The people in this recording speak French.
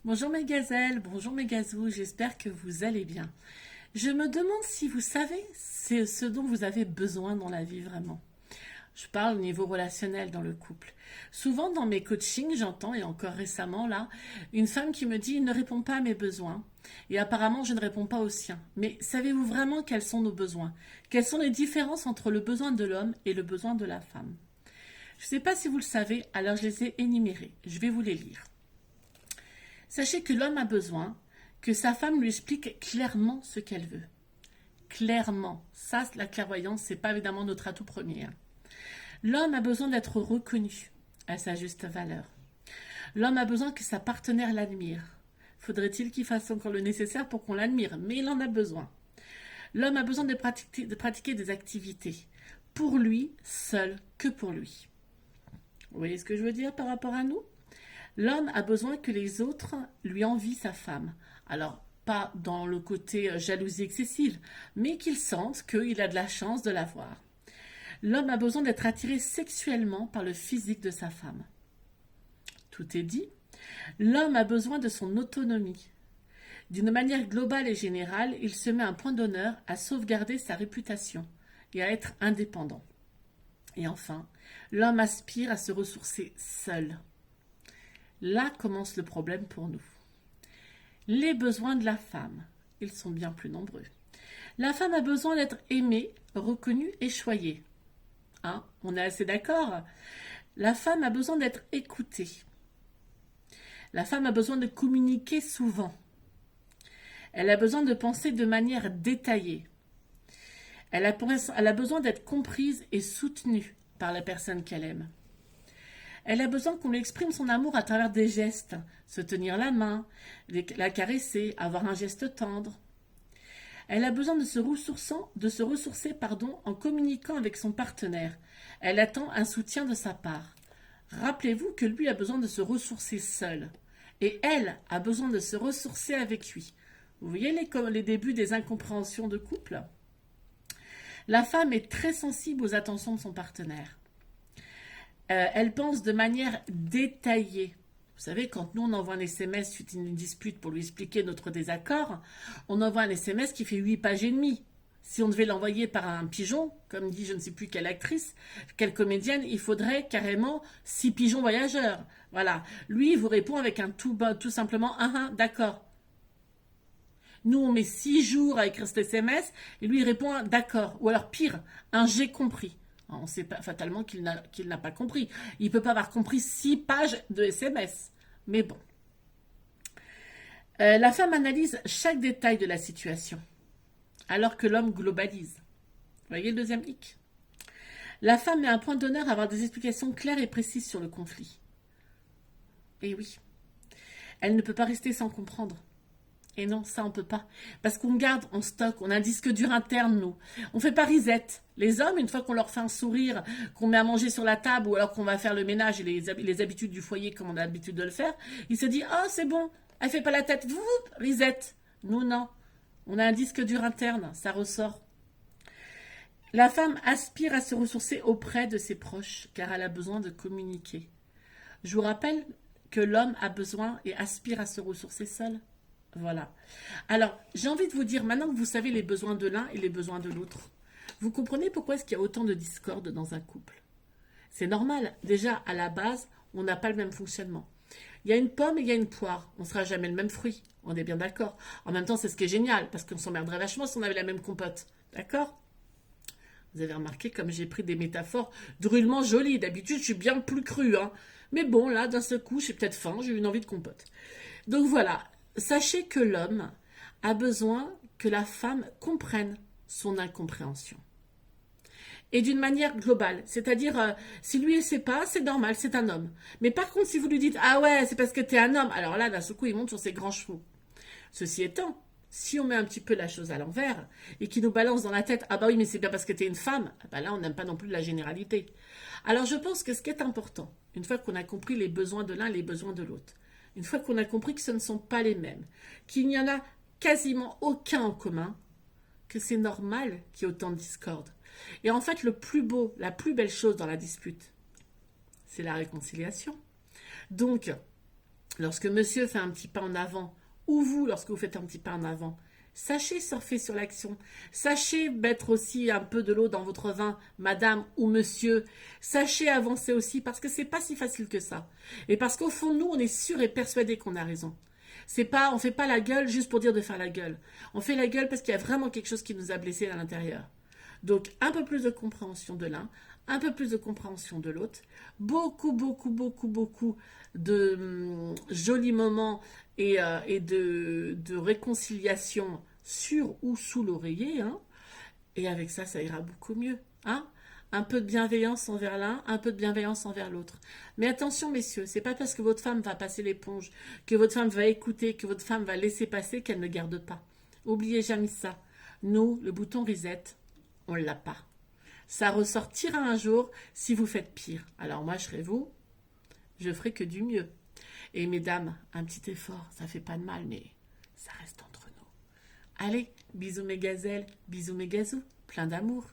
Bonjour mes gazelles, bonjour mes gazous, j'espère que vous allez bien. Je me demande si vous savez c'est ce dont vous avez besoin dans la vie vraiment. Je parle au niveau relationnel dans le couple. Souvent dans mes coachings, j'entends, et encore récemment là, une femme qui me dit « Il ne répond pas à mes besoins ». Et apparemment, je ne réponds pas aux siens. Mais savez-vous vraiment quels sont nos besoins? Quelles sont les différences entre le besoin de l'homme et le besoin de la femme? Je ne sais pas si vous le savez, alors je les ai énumérés. Je vais vous les lire. Sachez que l'homme a besoin que sa femme lui explique clairement ce qu'elle veut. Clairement. Ça, la clairvoyance, c'est pas évidemment notre atout premier. L'homme a besoin d'être reconnu à sa juste valeur. L'homme a besoin que sa partenaire l'admire. Faudrait-il qu'il fasse encore le nécessaire pour qu'on l'admire, mais il en a besoin. L'homme a besoin de pratiquer des activités pour lui, seul, que pour lui. Vous voyez ce que je veux dire par rapport à nous? L'homme a besoin que les autres lui envient sa femme. Alors, pas dans le côté jalousie excessive, mais qu'il sente qu'il a de la chance de l'avoir. L'homme a besoin d'être attiré sexuellement par le physique de sa femme. Tout est dit. L'homme a besoin de son autonomie. D'une manière globale et générale, il se met un point d'honneur à sauvegarder sa réputation et à être indépendant. Et enfin, l'homme aspire à se ressourcer seul. Là commence le problème pour nous. Les besoins de la femme, ils sont bien plus nombreux. La femme a besoin d'être aimée, reconnue et choyée. Hein, on est assez d'accord? La femme a besoin d'être écoutée. La femme a besoin de communiquer souvent. Elle a besoin de penser de manière détaillée. Elle a besoin d'être comprise et soutenue par la personne qu'elle aime. Elle a besoin qu'on lui exprime son amour à travers des gestes, se tenir la main, la caresser, avoir un geste tendre. Elle a besoin de se ressourcer en communiquant avec son partenaire. Elle attend un soutien de sa part. Rappelez-vous que lui a besoin de se ressourcer seul. Et elle a besoin de se ressourcer avec lui. Vous voyez les débuts des incompréhensions de couple? La femme est très sensible aux attentions de son partenaire. Elle pense de manière détaillée. Vous savez, quand nous on envoie un SMS suite à une dispute pour lui expliquer notre désaccord, on envoie un SMS qui fait 8 pages et demie. Si on devait l'envoyer par un pigeon, comme dit je ne sais plus quelle actrice, quelle comédienne, il faudrait carrément 6 pigeons voyageurs. Voilà. Lui, il vous répond avec un tout simplement d'accord. Nous, on met 6 jours à écrire cet SMS et lui, il répond d'accord. Ou alors pire, un j'ai compris. On sait pas fatalement qu'il n'a pas compris. Il ne peut pas avoir compris 6 pages de SMS. Mais bon. La femme analyse chaque détail de la situation, alors que l'homme globalise. Vous voyez le deuxième hic? La femme met un point d'honneur à avoir des explications claires et précises sur le conflit. Et oui. Elle ne peut pas rester sans comprendre. Et non, ça on peut pas. Parce qu'on garde en stock, on a un disque dur interne, nous. On fait pas reset. Les hommes, une fois qu'on leur fait un sourire, qu'on met à manger sur la table, ou alors qu'on va faire le ménage et les habitudes du foyer comme on a l'habitude de le faire, il se dit, oh c'est bon, elle fait pas la tête, reset. Nous non. On a un disque dur interne, ça ressort. La femme aspire à se ressourcer auprès de ses proches, car elle a besoin de communiquer. Je vous rappelle que l'homme a besoin et aspire à se ressourcer seul. Voilà. Alors, j'ai envie de vous dire, maintenant que vous savez les besoins de l'un et les besoins de l'autre, vous comprenez pourquoi est-ce qu'il y a autant de discorde dans un couple? C'est normal. Déjà, à la base, on n'a pas le même fonctionnement. Il y a une pomme et il y a une poire. On ne sera jamais le même fruit. On est bien d'accord. En même temps, c'est ce qui est génial, parce qu'on s'emmerderait vachement si on avait la même compote. D'accord? Vous avez remarqué comme j'ai pris des métaphores drôlement jolies. D'habitude, je suis bien plus crue. Hein. Mais bon, là, d'un seul coup, j'ai peut-être faim, j'ai eu une envie de compote. Donc voilà. Sachez que l'homme a besoin que la femme comprenne son incompréhension. Et d'une manière globale. C'est-à-dire, si lui ne sait pas, c'est normal, c'est un homme. Mais par contre, si vous lui dites, ah ouais, c'est parce que t'es un homme, alors là, d'un seul coup, il monte sur ses grands chevaux. Ceci étant, si on met un petit peu la chose à l'envers et qu'il nous balance dans la tête, ah bah oui, mais c'est bien parce que t'es une femme, bah là, on n'aime pas non plus la généralité. Alors je pense que ce qui est important, une fois qu'on a compris les besoins de l'un et les besoins de l'autre, une fois qu'on a compris que ce ne sont pas les mêmes, qu'il n'y en a quasiment aucun en commun, que c'est normal qu'il y ait autant de discorde. Et en fait, le plus beau, la plus belle chose dans la dispute, c'est la réconciliation. Donc, Lorsque monsieur fait un petit pas en avant, ou vous, lorsque vous faites un petit pas en avant, sachez surfer sur l'action. Sachez mettre aussi un peu de l'eau dans votre vin, madame ou monsieur. Sachez avancer aussi parce que c'est pas si facile que ça. Et parce qu'au fond, nous, on est sûr et persuadé qu'on a raison. C'est pas, on fait pas la gueule juste pour dire de faire la gueule. On fait la gueule parce qu'il y a vraiment quelque chose qui nous a blessés à l'intérieur. Donc, un peu plus de compréhension de l'un, un peu plus de compréhension de l'autre, beaucoup, beaucoup, beaucoup, beaucoup de jolis moments et de réconciliation sur ou sous l'oreiller, hein. Et avec ça, ça ira beaucoup mieux, hein. Un peu de bienveillance envers l'un, un peu de bienveillance envers l'autre. Mais attention, messieurs, c'est pas parce que votre femme va passer l'éponge, que votre femme va écouter, que votre femme va laisser passer qu'elle ne garde pas. Oubliez jamais ça. Nous, le bouton reset, on l'a pas. Ça ressortira un jour si vous faites pire. Alors moi, je serai vous, je ferai que du mieux. Et mesdames, un petit effort, ça fait pas de mal, mais ça reste entre nous. Allez, bisous mes gazelles, bisous mes gazous, plein d'amour.